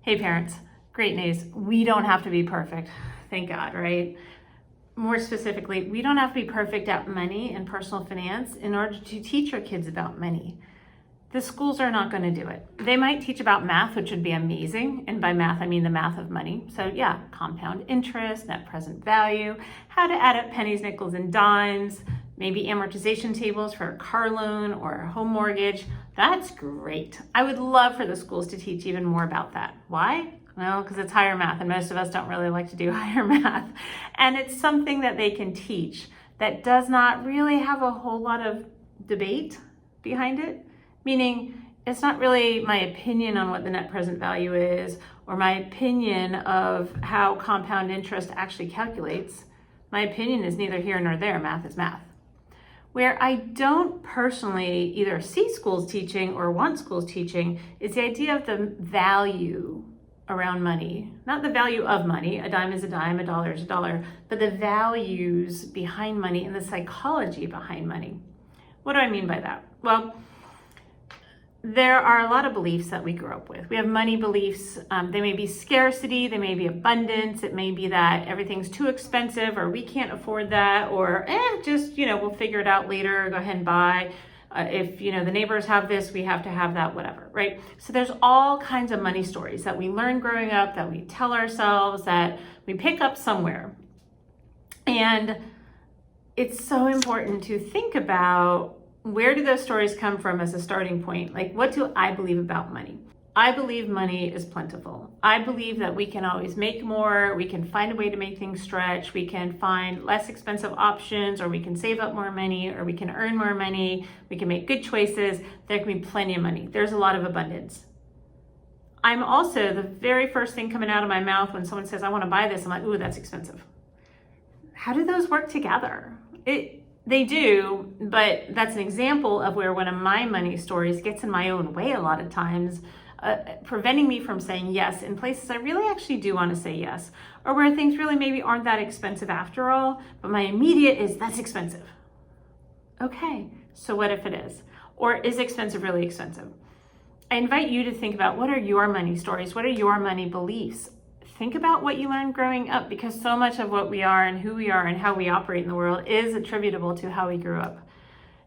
Hey parents, great news. We don't have to be perfect. Thank God, right? More specifically, we don't have to be perfect at money and personal finance in order to teach our kids about money. The schools are not going to do it. They might teach about math, which would be amazing. And by math, I mean the math of money. So yeah, compound interest, net present value, how to add up pennies, nickels, and dimes, maybe amortization tables for a car loan or a home mortgage. That's great. I would love for the schools to teach even more about that. Why? Well, because it's higher math and most of us don't really like to do higher math. And it's something that they can teach that does not really have a whole lot of debate behind it. Meaning, it's not really my opinion on what the net present value is or my opinion of how compound interest actually calculates. My opinion is neither here nor there. Math is math. Where I don't personally either see schools teaching or want schools teaching is the idea of the value around money. Not the value of money, a dime is a dime, a dollar is a dollar, but the values behind money and the psychology behind money. What do I mean by that? Well, there are a lot of beliefs that we grew up with. We have money beliefs. They may be scarcity, they may be abundance. It may be that everything's too expensive or we can't afford that or just, we'll figure it out later, go ahead and buy. If, the neighbors have this, we have to have that, whatever, right? So there's all kinds of money stories that we learn growing up, that we tell ourselves, that we pick up somewhere. And it's so important to think about, where do those stories come from as a starting point? Like, what do I believe about money? I believe money is plentiful. I believe that we can always make more. We can find a way to make things stretch. We can find less expensive options, or we can save up more money, or we can earn more money. We can make good choices. There can be plenty of money. There's a lot of abundance. I'm also, the very first thing coming out of my mouth when someone says, I want to buy this, I'm like, ooh, that's expensive. How do those work together? They do, but that's an example of where one of my money stories gets in my own way a lot of times, preventing me from saying yes in places I really actually do want to say yes, or where things really maybe aren't that expensive after all, but my immediate is, that's expensive. Okay, so what if it is? Or is expensive really expensive? I invite you to think about, what are your money stories? What are your money beliefs? Think about what you learned growing up, because so much of what we are and who we are and how we operate in the world is attributable to how we grew up.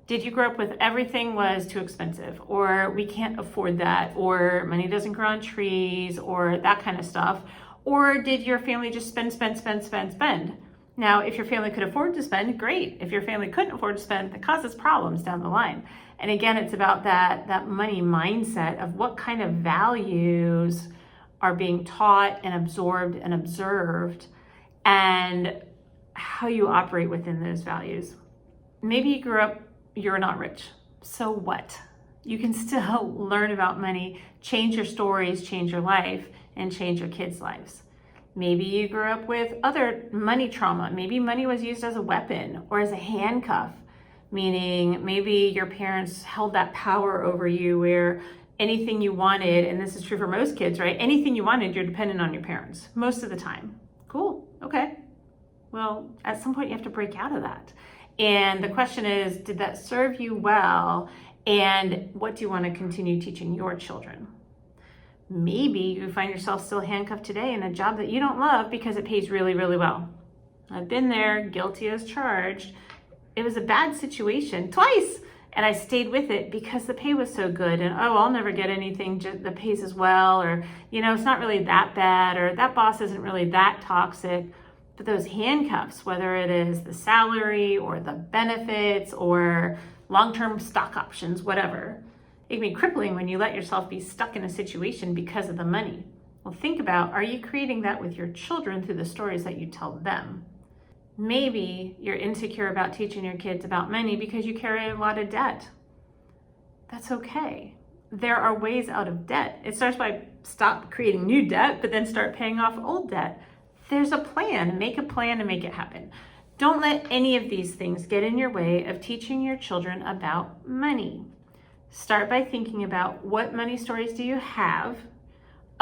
Did you grow up with everything was too expensive, or we can't afford that, or money doesn't grow on trees, or that kind of stuff? Or did your family just spend? Now, if your family could afford to spend, great. If your family couldn't afford to spend, that causes problems down the line. And again, it's about that money mindset of what kind of values are being taught and absorbed and observed, and how you operate within those values. Maybe you grew up, you're not rich. So what? You can still learn about money, change your stories, change your life, and change your kids' lives. Maybe you grew up with other money trauma. Maybe money was used as a weapon or as a handcuff, meaning maybe your parents held that power over you where anything you wanted, and this is true for most kids, right? Anything you wanted, you're dependent on your parents most of the time. Cool, okay. Well, at some point you have to break out of that. And the question is, did that serve you well? And what do you want to continue teaching your children? Maybe you find yourself still handcuffed today in a job that you don't love because it pays really, really well. I've been there, guilty as charged. It was a bad situation twice. And I stayed with it because the pay was so good, and I'll never get anything that pays as well, or it's not really that bad, or that boss isn't really that toxic. But those handcuffs, whether it is the salary or the benefits or long-term stock options, whatever, it can be crippling when you let yourself be stuck in a situation because of the money. Well, think about, are you creating that with your children through the stories that you tell them? Maybe you're insecure about teaching your kids about money because you carry a lot of debt. That's okay. There are ways out of debt. It starts by stop creating new debt, but then start paying off old debt. There's a plan. Make a plan and make it happen. Don't let any of these things get in your way of teaching your children about money. Start by thinking about, what money stories do you have?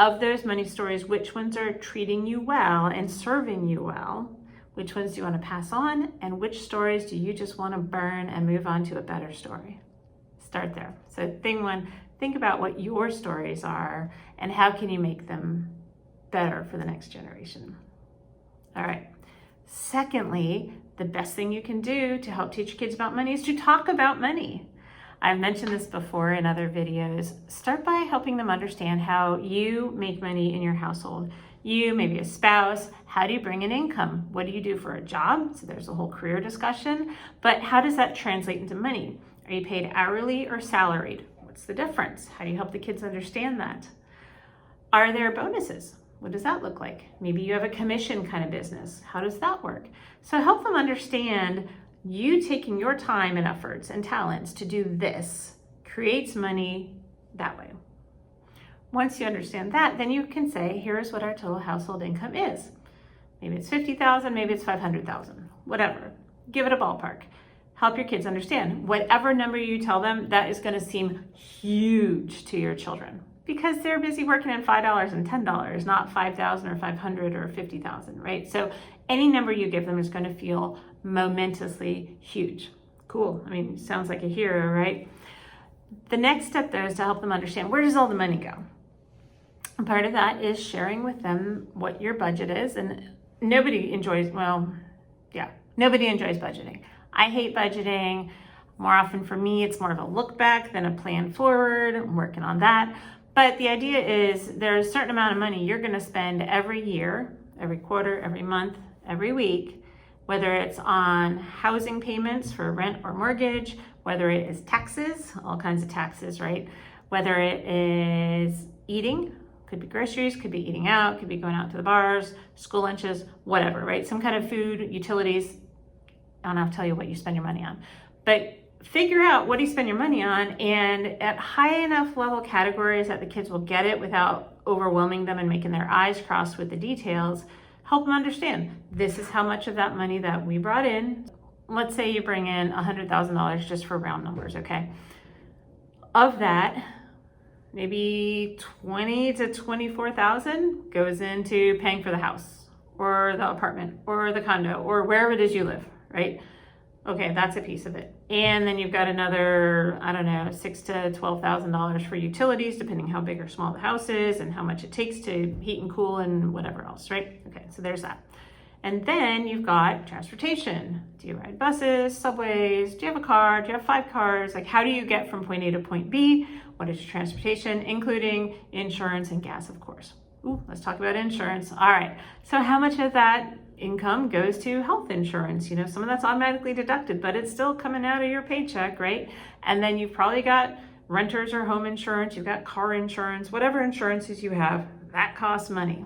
Of those money stories, which ones are treating you well and serving you well? Which ones do you want to pass on? And which stories do you just want to burn and move on to a better story? Start there. So thing one, Think about what your stories are and how can you make them better for the next generation. All right. Secondly, the best thing you can do to help teach your kids about money is to talk about money. I've mentioned this before in other videos. Start by helping them understand how you make money in your household. You, maybe a spouse, how do you bring in income? What do you do for a job? So there's a whole career discussion, but how does that translate into money? Are you paid hourly or salaried? What's the difference? How do you help the kids understand that? Are there bonuses? What does that look like? Maybe you have a commission kind of business. How does that work? So help them understand you taking your time and efforts and talents to do this creates money that way. Once you understand that, then you can say, here's what our total household income is. Maybe it's 50,000, maybe it's 500,000, whatever. Give it a ballpark. Help your kids understand. Whatever number you tell them, that is going to seem huge to your children because they're busy working in $5 and $10, not 5,000 or 500 or 50,000, right? So any number you give them is going to feel momentously huge. Cool. I mean, sounds like a hero, right? The next step though is to help them understand, where does all the money go? And part of that is sharing with them what your budget is. And nobody enjoys budgeting. I hate budgeting. More often for me, it's more of a look back than a plan forward. I'm working on that. But the idea is there's a certain amount of money you're going to spend every year, every quarter, every month, every week, whether it's on housing payments for rent or mortgage, whether it is taxes, all kinds of taxes, right? Whether it is eating, could be groceries, could be eating out, could be going out to the bars, school lunches, whatever, right? Some kind of food, utilities. I don't have to tell you what you spend your money on, but figure out what you spend your money on, and at high enough level categories that the kids will get it without overwhelming them and making their eyes cross with the details, help them understand this is how much of that money that we brought in. Let's say you bring in $100,000 just for round numbers, okay? Of that, maybe 20 to 24,000 goes into paying for the house or the apartment or the condo or wherever it is you live, right? Okay, that's a piece of it. And then you've got another, I don't know, $6,000 to $12,000 for utilities, depending how big or small the house is and how much it takes to heat and cool and whatever else, right? Okay, so there's that. And then you've got transportation. Do you ride buses, subways? Do you have a car? Do you have 5 cars? Like, how do you get from point A to point B? What is your transportation, including insurance and gas, of course? Ooh, let's talk about insurance. All right, so how much of that income goes to health insurance? You know, some of that's automatically deducted, but it's still coming out of your paycheck, right? And then you've probably got renters or home insurance, you've got car insurance, whatever insurances you have, that costs money.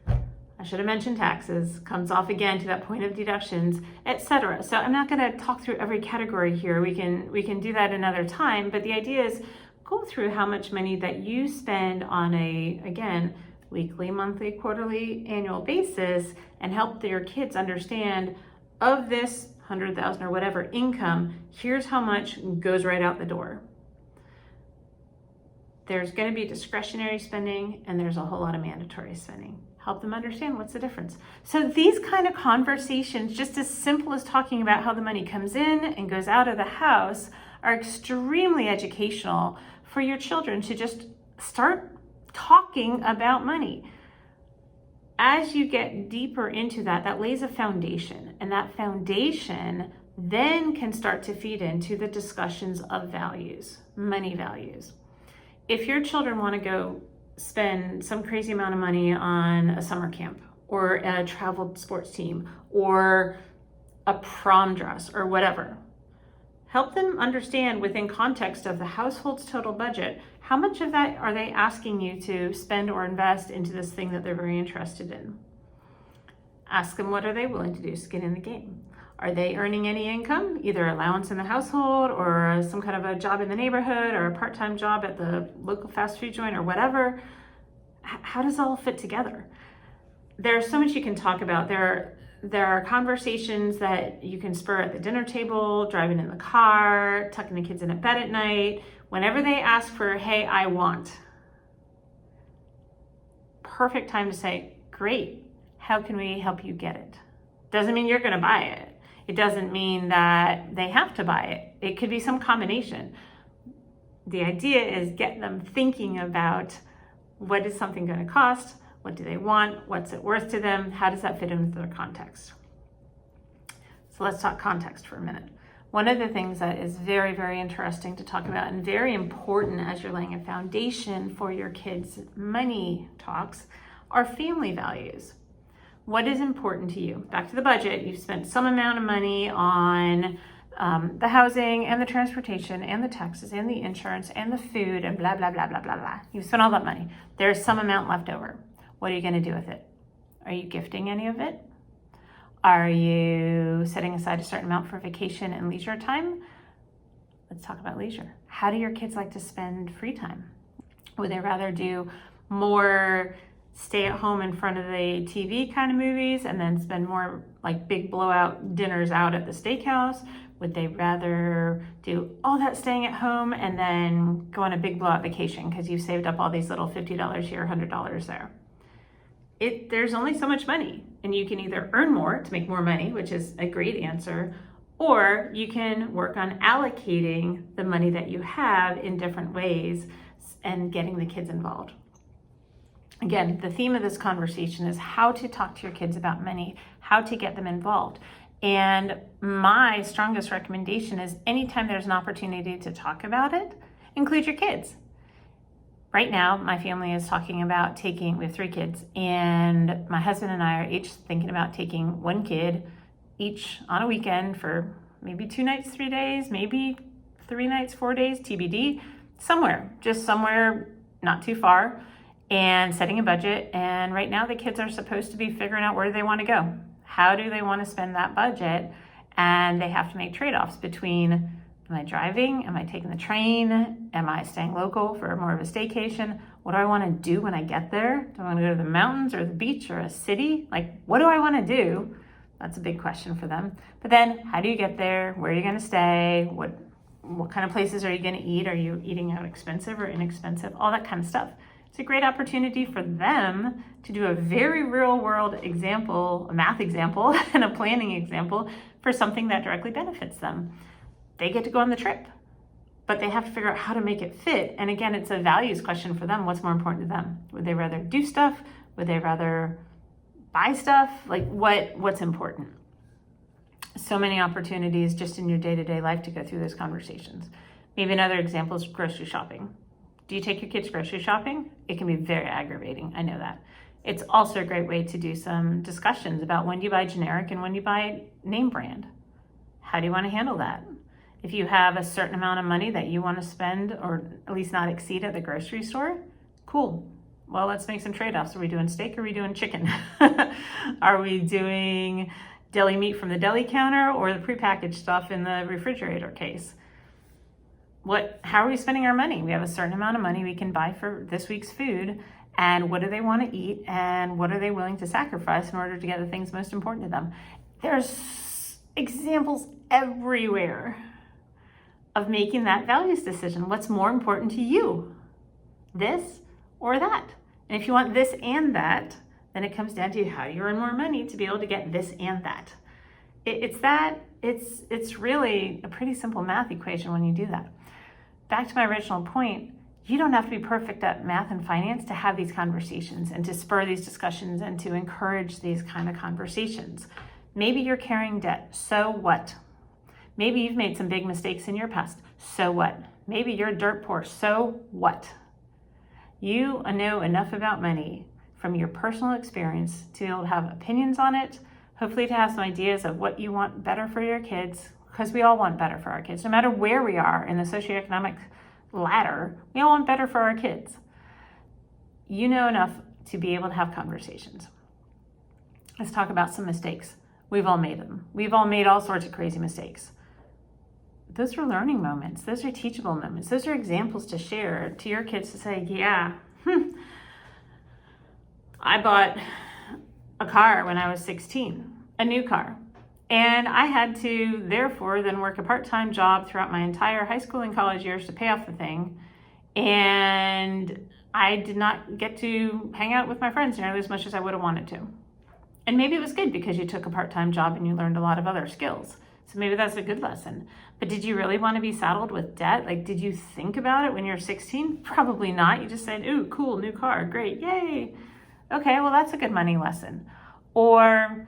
I should have mentioned taxes, comes off again to that point of deductions, etc. So I'm not going to talk through every category here. We can do that another time, but the idea is go through how much money that you spend on a, again, weekly, monthly, quarterly, annual basis, and help your kids understand of this 100,000 or whatever income, here's how much goes right out the door. There's going to be discretionary spending and there's a whole lot of mandatory spending. Help them understand what's the difference. So these kind of conversations, just as simple as talking about how the money comes in and goes out of the house, are extremely educational for your children to just start talking about money. As you get deeper into that, that lays a foundation, and that foundation then can start to feed into the discussions of values, money values. If your children want to go spend some crazy amount of money on a summer camp or a travel sports team or a prom dress or whatever, help them understand within context of the household's total budget, how much of that are they asking you to spend or invest into this thing that they're very interested in? Ask them, what are they willing to do? Skin in the game. Are they earning any income, either allowance in the household or some kind of a job in the neighborhood or a part-time job at the local fast food joint or whatever? How does it all fit together? There's so much you can talk about. There are conversations that you can spur at the dinner table, driving in the car, tucking the kids in at bed at night. Whenever they ask for, hey, I want, perfect time to say, great, how can we help you get it? Doesn't mean you're going to buy it. It doesn't mean that they have to buy it. It could be some combination. the idea is get them thinking about what is something going to cost, what do they want, what's it worth to them, how does that fit into their context. So let's talk context for a minute. One of the things that is very, very interesting to talk about and very important as you're laying a foundation for your kids' money talks are family values. What is important to you? Back to the budget, you've spent some amount of money on the housing and the transportation and the taxes and the insurance and the food and blah, blah, blah, blah, blah, blah. You've spent all that money. There's some amount left over. What are you going to do with it? Are you gifting any of it? Are you setting aside a certain amount for vacation and leisure time? Let's talk about leisure. How do your kids like to spend free time? Would they rather do more stay at home in front of the TV kind of movies and then spend more like big blowout dinners out at the steakhouse? Would they rather do all that staying at home and then go on a big blowout vacation because you've saved up all these little $50 here, $100 there? There's only so much money, and you can either earn more to make more money, which is a great answer, or you can work on allocating the money that you have in different ways and getting the kids involved. Again, the theme of this conversation is how to talk to your kids about money, how to get them involved. And my strongest recommendation is anytime there's an opportunity to talk about it, include your kids. Right now, my family is talking about we have 3 kids, and my husband and I are each thinking about taking one kid each on a weekend for maybe 2 nights, 3 days, maybe 3 nights, 4 days, TBD, just somewhere not too far, and setting a budget. And right now the kids are supposed to be figuring out where they want to go. How do they want to spend that budget? And they have to make trade-offs between, am I driving? Am I taking the train? Am I staying local for more of a staycation? What do I want to do when I get there? Do I want to go to the mountains or the beach or a city? Like, what do I want to do? That's a big question for them. But then how do you get there? Where are you going to stay? What kind of places are you going to eat? Are you eating out expensive or inexpensive? All that kind of stuff. It's a great opportunity for them to do a very real world example, a math example and a planning example for something that directly benefits them. They get to go on the trip, but they have to figure out how to make it fit. And again, it's a values question for them. What's more important to them? Would they rather do stuff? Would they rather buy stuff? Like what's important? So many opportunities just in your day-to-day life to go through those conversations. Maybe another example is grocery shopping. Do you take your kids grocery shopping? It can be very aggravating, I know that. It's also a great way to do some discussions about when you buy generic and when you buy name brand. How do you want to handle that? If you have a certain amount of money that you want to spend or at least not exceed at the grocery store, cool. Well, let's make some trade-offs. Are we doing steak or are we doing chicken? Are we doing deli meat from the deli counter or the prepackaged stuff in the refrigerator case? How are we spending our money? We have a certain amount of money we can buy for this week's food, and what do they want to eat, and what are they willing to sacrifice in order to get the things most important to them? There's examples everywhere of making that values decision. What's more important to you? This or that? And if you want this and that, then it comes down to how do you earn more money to be able to get this and that. It's really a pretty simple math equation when you do that. Back to my original point, you don't have to be perfect at math and finance to have these conversations and to spur these discussions and to encourage these kind of conversations. Maybe you're carrying debt, so what? Maybe you've made some big mistakes in your past, so what? Maybe you're dirt poor, so what? You know enough about money from your personal experience to be able to have opinions on it, hopefully to have some ideas of what you want better for your kids, because we all want better for our kids. No matter where we are in the socioeconomic ladder, we all want better for our kids. You know enough to be able to have conversations. Let's talk about some mistakes. We've all made them. We've all made all sorts of crazy mistakes. Those are learning moments. Those are teachable moments. Those are examples to share to your kids to say, yeah, I bought a car when I was 16, a new car. And I had to, therefore, then work a part-time job throughout my entire high school and college years to pay off the thing. And I did not get to hang out with my friends nearly as much as I would have wanted to. And maybe it was good because you took a part-time job and you learned a lot of other skills. So maybe that's a good lesson. But did you really want to be saddled with debt? Like, did you think about it when you're 16? Probably not. You just said, ooh, cool, new car, great, yay. Okay, well, that's a good money lesson. Or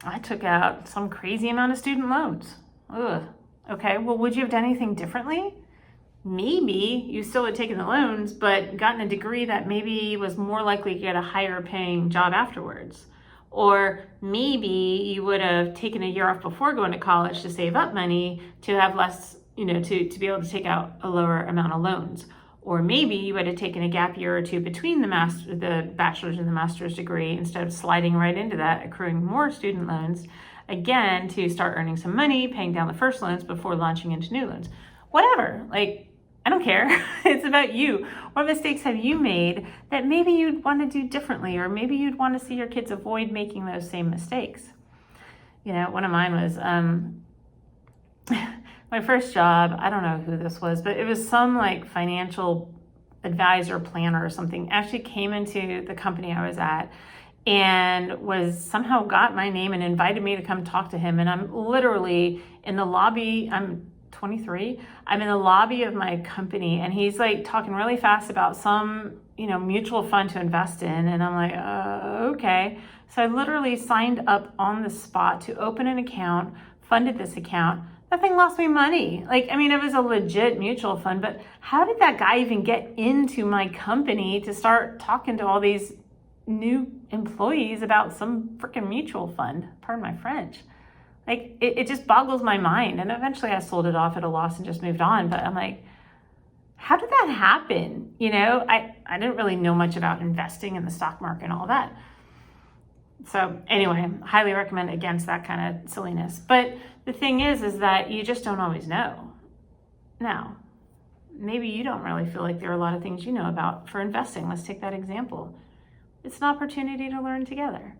I took out some crazy amount of student loans. Ugh. Okay, well, would you have done anything differently? Maybe you still had taken the loans, but gotten a degree that maybe was more likely to get a higher paying job afterwards. Or maybe you would have taken a year off before going to college to save up money to have less, to be able to take out a lower amount of loans. Or maybe you would have taken a gap year or two between the bachelor's and the master's degree instead of sliding right into that, accruing more student loans, again, to start earning some money, paying down the first loans before launching into new loans. Whatever, I don't care. It's about you. What mistakes have you made that maybe you'd want to do differently, or maybe you'd want to see your kids avoid making those same mistakes? One of mine was my first job. I don't know who this was, but it was some financial advisor, planner or something, actually came into the company I was at and somehow got my name and invited me to come talk to him. And I'm literally in the lobby. I'm 23. I'm in the lobby of my company, and he's talking really fast about some, mutual fund to invest in. And I'm like, okay. So I literally signed up on the spot to open an account, funded this account. That thing lost me money. It was a legit mutual fund, but how did that guy even get into my company to start talking to all these new employees about some freaking mutual fund? Pardon my French. It just boggles my mind. And eventually I sold it off at a loss and just moved on. But I'm like, how did that happen? I didn't really know much about investing in the stock market and all that. So anyway, highly recommend against that kind of silliness. But the thing is that you just don't always know. Now, maybe you don't really feel like there are a lot of things you know about for investing. Let's take that example. It's an opportunity to learn together.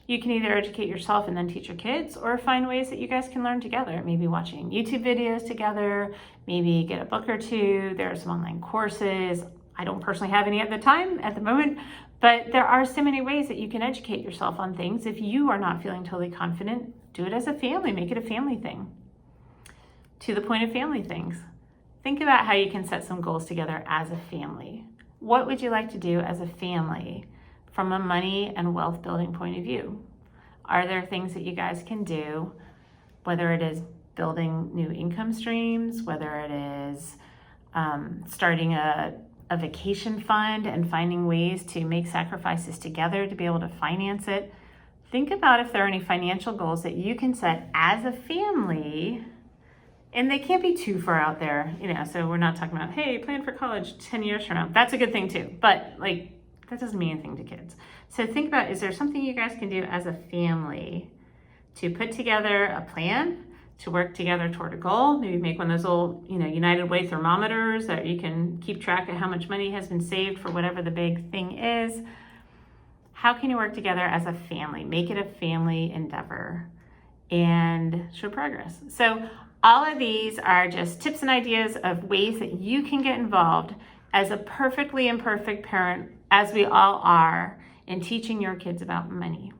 You can either educate yourself and then teach your kids, or find ways that you guys can learn together. Maybe watching YouTube videos together, maybe get a book or two. There are some online courses. I don't personally have any at the moment, but there are so many ways that you can educate yourself on things. If you are not feeling totally confident, do it as a family. Make it a family thing. To the point of family things, think about how you can set some goals together as a family. What would you like to do as a family from a money and wealth building point of view? Are there things that you guys can do, whether it is building new income streams, whether it is starting a vacation fund and finding ways to make sacrifices together to be able to finance it? Think about if there are any financial goals that you can set as a family, and they can't be too far out there, so we're not talking about, hey, plan for college 10 years from now. That's a good thing too, but that doesn't mean anything to kids. So think about, is there something you guys can do as a family to put together a plan, to work together toward a goal? Maybe make one of those old, United Way thermometers that you can keep track of how much money has been saved for whatever the big thing is. How can you work together as a family? Make it a family endeavor and show progress. So all of these are just tips and ideas of ways that you can get involved as a perfectly imperfect parent, as we all are, in teaching your kids about money.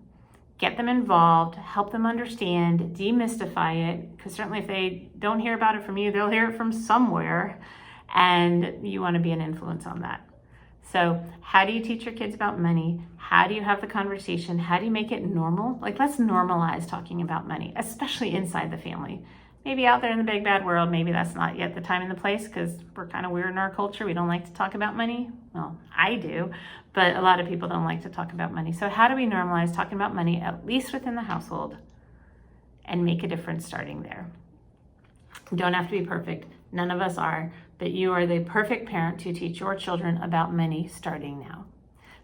Get them involved, help them understand, demystify it, because certainly if they don't hear about it from you, they'll hear it from somewhere, and you want to be an influence on that. So how do you teach your kids about money? How do you have the conversation? How do you make it normal? Let's normalize talking about money, especially inside the family. Maybe out there in the big bad world, maybe that's not yet the time and the place, because we're kind of weird in our culture. We don't like to talk about money. Well, I do, but a lot of people don't like to talk about money. So how do we normalize talking about money, at least within the household, and make a difference starting there? You don't have to be perfect. None of us are, but you are the perfect parent to teach your children about money starting now.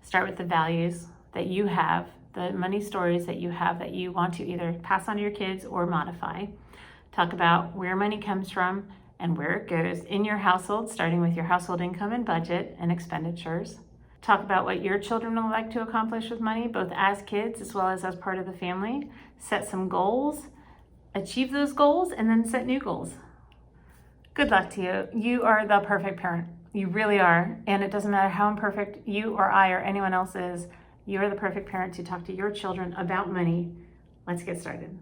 Start with the values that you have, the money stories that you have that you want to either pass on to your kids or modify. Talk about where money comes from and where it goes in your household, starting with your household income and budget and expenditures. Talk about what your children would like to accomplish with money, both as kids as well as part of the family. Set some goals, achieve those goals, and then set new goals. Good luck to you. You are the perfect parent. You really are. And it doesn't matter how imperfect you or I or anyone else is, you are the perfect parent to talk to your children about money. Let's get started.